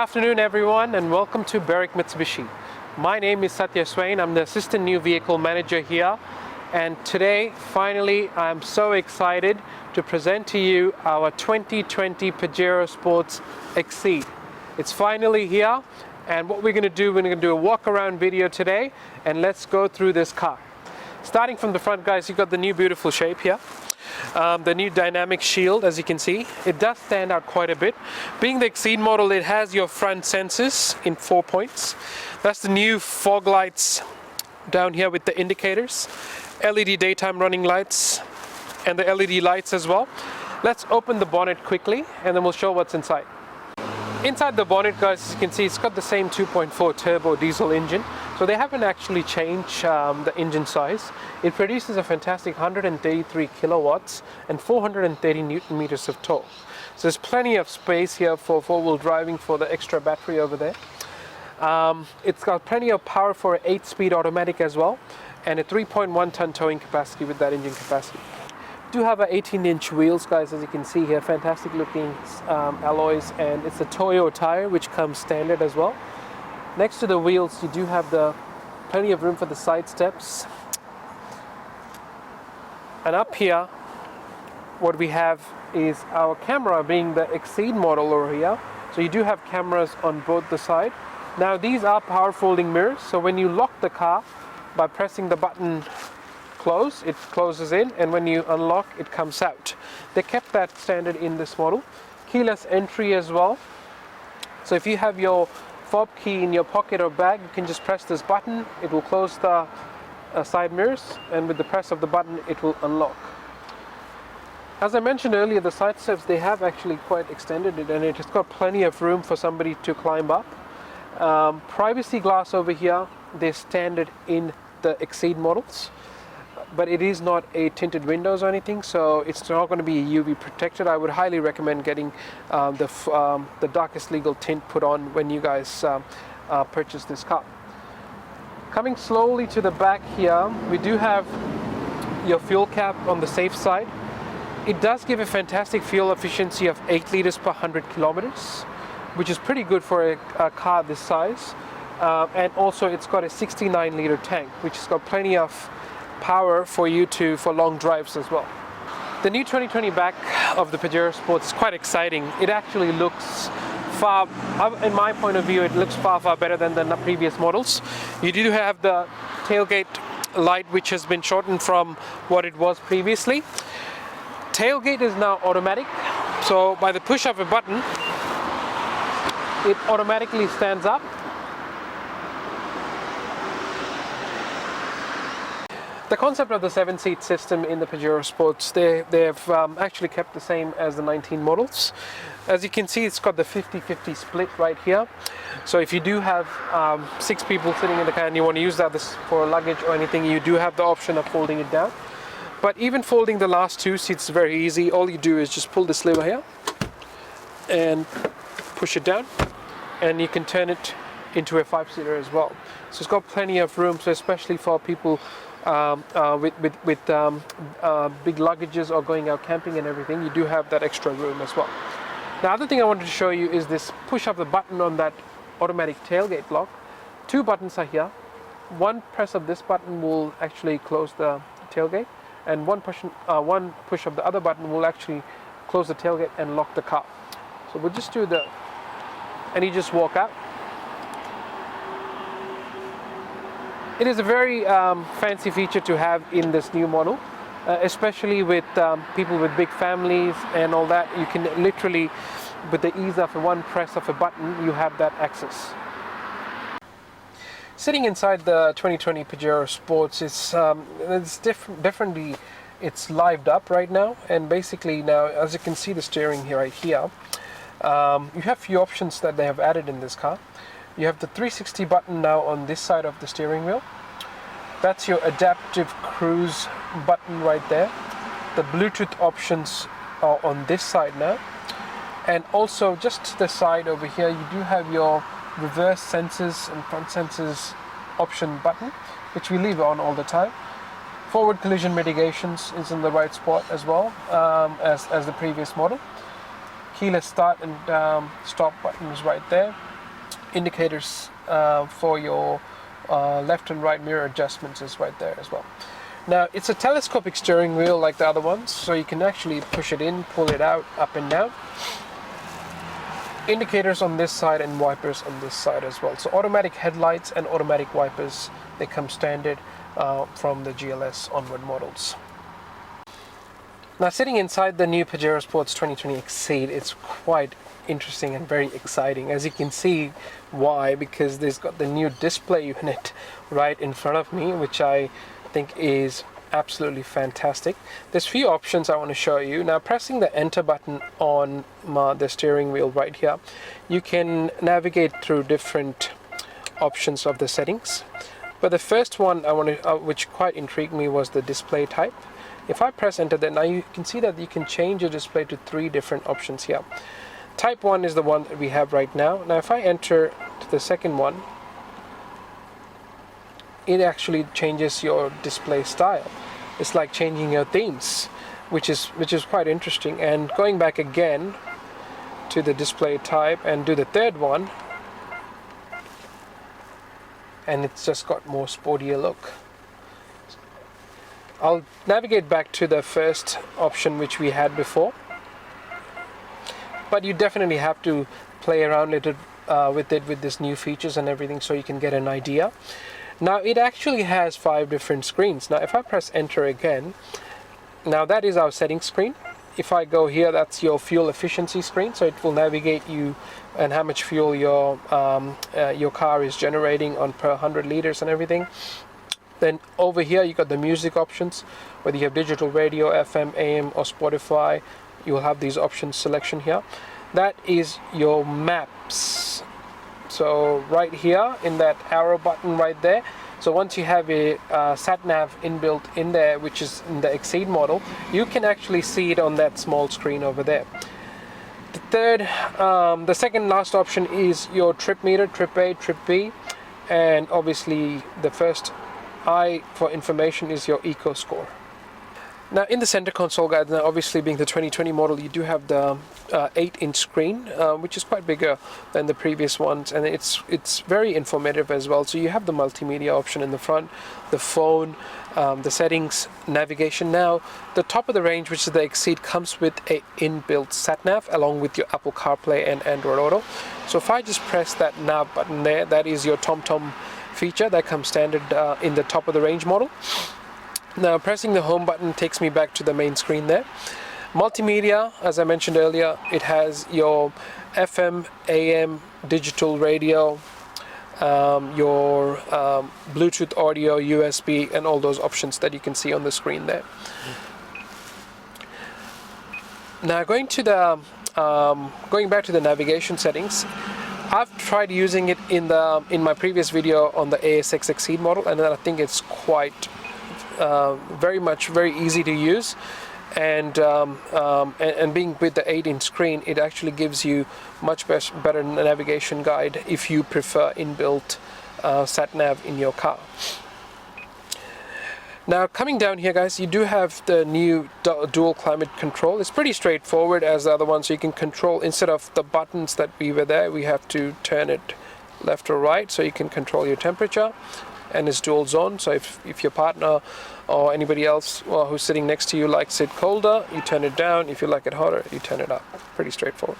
afternoon everyone and welcome to Berwick Mitsubishi. My name is Satya Swain. I'm the Assistant New Vehicle Manager here, and today finally I'm so excited to present to you our 2020 Pajero Sport Exceed. It's finally here, and what we're going to do, we're going to do a walk around video today, and let's go through this car. Starting from the front, guys, you've got the new beautiful shape here. The new dynamic shield, as you can see, it does stand out quite a bit. Being the Exceed model, it has your front sensors in 4 points. That's the new fog lights down here with the indicators, LED daytime running lights, and the LED lights as well. Let's open the bonnet quickly and then we'll show what's inside. Inside the bonnet, guys, as you can see, it's got the same 2.4 turbo diesel engine. So they haven't actually changed the engine size. It produces a fantastic 133 kilowatts and 430 Newton meters of torque. So there's plenty of space here for four-wheel driving for the extra battery over there. It's got plenty of power for an 8-speed automatic as well, and a 3.1 ton towing capacity with that engine capacity. Do have a 18-inch wheels, guys, as you can see here. Fantastic looking alloys, and it's a Toyo tire which comes standard as well. Next to the wheels, you do have plenty of room for the side steps. And up here, what we have is our camera, being the Exceed model over here. So you do have cameras on both the side. Now these are power folding mirrors, so when you lock the car by pressing the button close, it closes in, and when you unlock, it comes out. They kept that standard in this model. Keyless entry as well. So if you have your fob key in your pocket or bag, you can just press this button. It will close the side mirrors, and with the press of the button, it will unlock. As I mentioned earlier, the side steps, they have actually quite extended it, and it's got plenty of room for somebody to climb up. Privacy glass over here, they're standard in the Exceed models, but it is not a tinted windows or anything, so it's not going to be UV protected. I would highly recommend getting the darkest legal tint put on when you guys purchase this car. Coming slowly to the back here, we do have your fuel cap on the safe side. It does give a fantastic fuel efficiency of 8 liters per 100 kilometers, which is pretty good for a car this size. And also it's got a 69 liter tank, which has got plenty of power for long drives as well. The new 2020 back of the Pajero Sport is quite exciting. It actually looks far, in my point of view, it looks far better than the previous models. You do have the tailgate light, which has been shortened from what it was previously. Tailgate is now automatic, so by the push of a button, it automatically stands up. The concept of the 7-seat system in the Pajero Sports, they've actually kept the same as the 19 models. As you can see, it's got the 50-50 split right here. So if you do have 6 people sitting in the car and you want to use that for luggage or anything, you do have the option of folding it down. But even folding the last 2 seats is very easy. All you do is just pull this lever here and push it down, and you can turn it into a 5-seater as well. So it's got plenty of room, so especially for people with big luggages or going out camping and everything, you do have that extra room as well. The other thing I wanted to show you is this push of the button on that automatic tailgate lock. 2 buttons are here. One press of this button will actually close the tailgate, and one push of the other button will actually close the tailgate and lock the car. So we'll just do and you just walk out. It is a very fancy feature to have in this new model, especially with people with big families and all that. You can literally, with the ease of one press of a button, you have that access. Sitting inside the 2020 Pajero Sports, it's differently. It's lived up right now, and basically now, as you can see, the steering here right here, you have few options that they have added in this car. You have the 360 button now on this side of the steering wheel. That's your adaptive cruise button right there. The Bluetooth options are on this side now. And also just to the side over here, you do have your reverse sensors and front sensors option button, which we leave on all the time. Forward collision mitigations is in the right spot as well as the previous model. Keyless start and stop button is right there. indicators for your left and right mirror adjustments is right there as well. Now it's a telescopic steering wheel like the other ones, so you can actually push it in, pull it out, up and down. Indicators on this side and wipers on this side as well. So automatic headlights and automatic wipers, they come standard from the GLS onward models. Now sitting inside the new Pajero Sports 2020 Exceed, it's quite interesting and very exciting. As you can see, why? Because there's got the new display unit right in front of me, which I think is absolutely fantastic. There's few options I want to show you. Now pressing the enter button on the steering wheel right here, you can navigate through different options of the settings. But the first one I want to, which quite intrigued me, was the display type. If I press enter, then now you can see that you can change your display to 3 different options here. Type 1 is the one that we have right now. Now if I enter to the second one, it actually changes your display style. It's like changing your themes, which is quite interesting. And going back again to the display type and do the third one, and it's just got more sportier look. I'll navigate back to the first option which we had before, but you definitely have to play around with this new features and everything so you can get an idea. Now it actually has 5 different screens. Now if I press enter again, now that is our settings screen. If I go here, that's your fuel efficiency screen, so it will navigate you and how much fuel your car is generating on per 100 liters and everything. Then over here you got the music options, whether you have digital radio, FM, AM or Spotify, you will have these options selection here. That is your maps. So right here in that arrow button right there, so once you have a sat nav inbuilt in there, which is in the Exceed model, you can actually see it on that small screen over there. The second last option is your trip meter, trip A, trip B, and obviously the first I for information is your eco score. Now in the center console, guys, now obviously being the 2020 model, you do have the 8-inch screen, which is quite bigger than the previous ones, and it's very informative as well. So you have the multimedia option in the front, the phone, the settings, navigation. Now the top of the range, which is the Exceed, comes with a inbuilt sat nav along with your Apple CarPlay and Android Auto. So if I just press that nav button there, that is your TomTom feature that comes standard in the top of the range model. Now pressing the home button takes me back to the main screen there. Multimedia, as I mentioned earlier, it has your FM, AM, digital radio, your Bluetooth audio, USB, and all those options that you can see on the screen there. Now going back to the navigation settings, I've tried using it in my previous video on the ASX Exceed model, and I think it's quite very easy to use, and being with the 8-inch screen, it actually gives you much better navigation guide if you prefer inbuilt sat nav in your car. Now coming down here, guys, you do have the new dual climate control. It's pretty straightforward as the other one, so you can control, instead of the buttons that we were there, we have to turn it left or right, so you can control your temperature. And it's dual zone, so if your partner or anybody else who's sitting next to you likes it colder, you turn it down. If you like it hotter, you turn it up. Pretty straightforward.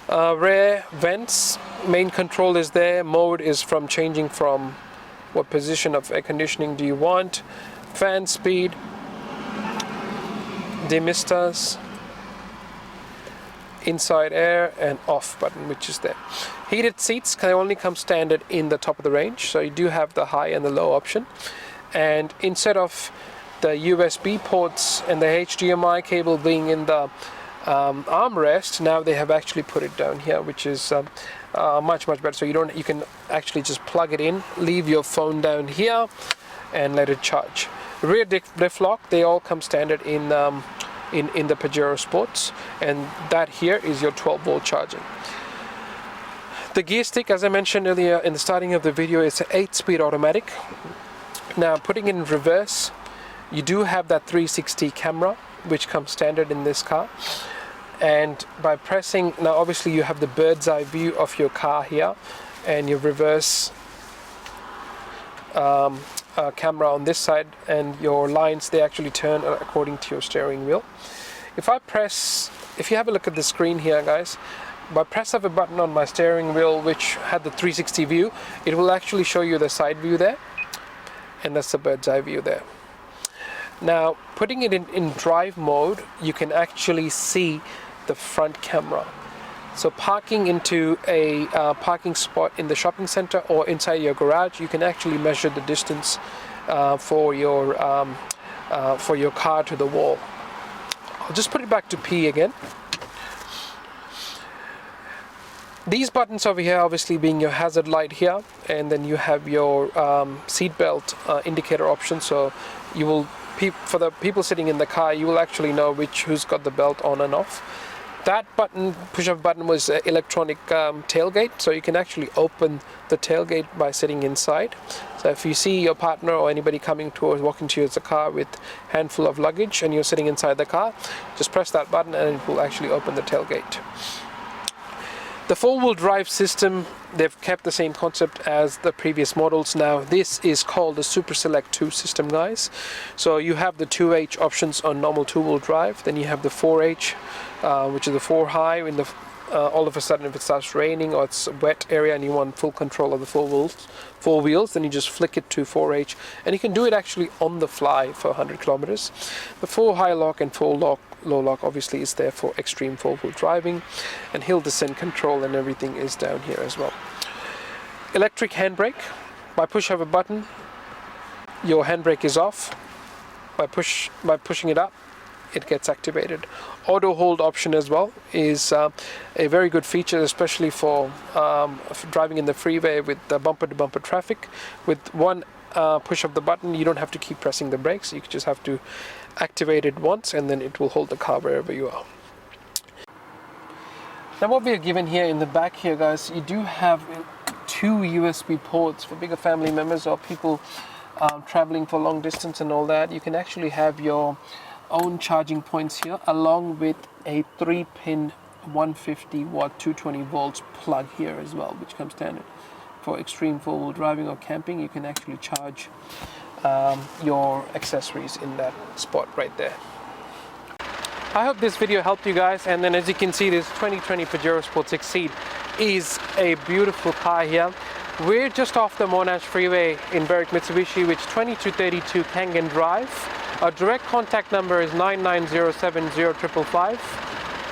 Rear vents, main control is there. Mode is from changing from what position of air conditioning do you want. Fan speed, demisters, inside air, and off button, which is there. Heated seats can only come standard in the top of the range, so you do have the high and the low option. And instead of the USB ports and the HDMI cable being in the armrest, now they have actually put it down here, which is much better. So you can actually just plug it in, leave your phone down here, and let it charge. Rear diff lock, they all come standard in the Pajero Sports, and that here is your 12-volt charging. The gear stick, as I mentioned earlier in the starting of the video, is an 8-speed automatic. Now putting it in reverse, you do have that 360 camera, which comes standard in this car. And by pressing, now obviously you have the bird's eye view of your car here, and your reverse camera on this side, and your lines, they actually turn according to your steering wheel. If you have a look at the screen here, guys, by press of a button on my steering wheel, which had the 360 view, it will actually show you the side view there, and that's the bird's eye view there. Now, putting it in drive mode, you can actually see the front camera. So parking into a parking spot in the shopping center or inside your garage, you can actually measure the distance for your car to the wall. I'll just put it back to P again. These buttons over here obviously being your hazard light here, and then you have your seat belt indicator option, so you will, for the people sitting in the car, you will actually know who's got the belt on and off. That button, push-up button, was electronic tailgate, so you can actually open the tailgate by sitting inside. So if you see your partner or anybody walking towards the car with a handful of luggage and you're sitting inside the car, just press that button and it will actually open the tailgate. The four-wheel drive system, they've kept the same concept as the previous models. Now this is called the Super Select 2 system, guys. So you have the 2H options on normal two-wheel drive, then you have the 4H, which is the 4 high. In the all of a sudden, if it starts raining or it's a wet area and you want full control of the four wheels, then you just flick it to 4H, and you can do it actually on the fly for 100 kilometers. The 4 high lock and 4 low lock obviously is there for extreme four-wheel driving, and hill descent control and everything is down here as well. Electric handbrake, by push of a button your handbrake is off. By pushing it up, it gets activated. Auto hold option as well is a very good feature, especially for driving in the freeway with bumper to bumper traffic. With one push of the button, you don't have to keep pressing the brakes. You just have to activate it once, and then it will hold the car wherever you are. Now what we are given here in the back here, guys, you do have 2 USB ports for bigger family members or people traveling for long distance and all that. You can actually have your own charging points here, along with a 3-pin 150 watt 220 volts plug here as well, which comes standard. For extreme four-wheel driving or camping, you can actually charge your accessories in that spot right there. I hope this video helped you guys, and then as you can see, this 2020 Pajero Sport Exceed is a beautiful car here. We're just off the Monash Freeway in Berwick, Mitsubishi, which is 2232 Kangan Drive. Our direct contact number is 99070555.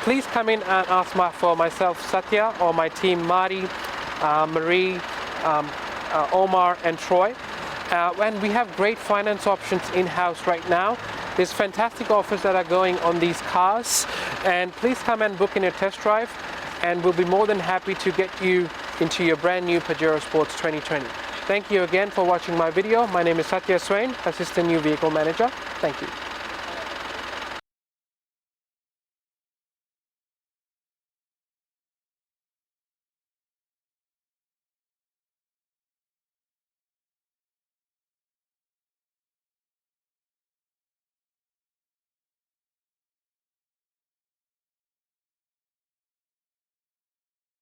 Please come in and ask for myself, Satya, or my team, Marty, Marie, Omar, and Troy. And we have great finance options in-house right now. There's fantastic offers that are going on these cars, and please come and book in a test drive, and we'll be more than happy to get you into your brand new Pajero Sports 2020. Thank you again for watching my video. My name is Satya Swain, Assistant New Vehicle Manager. Thank you.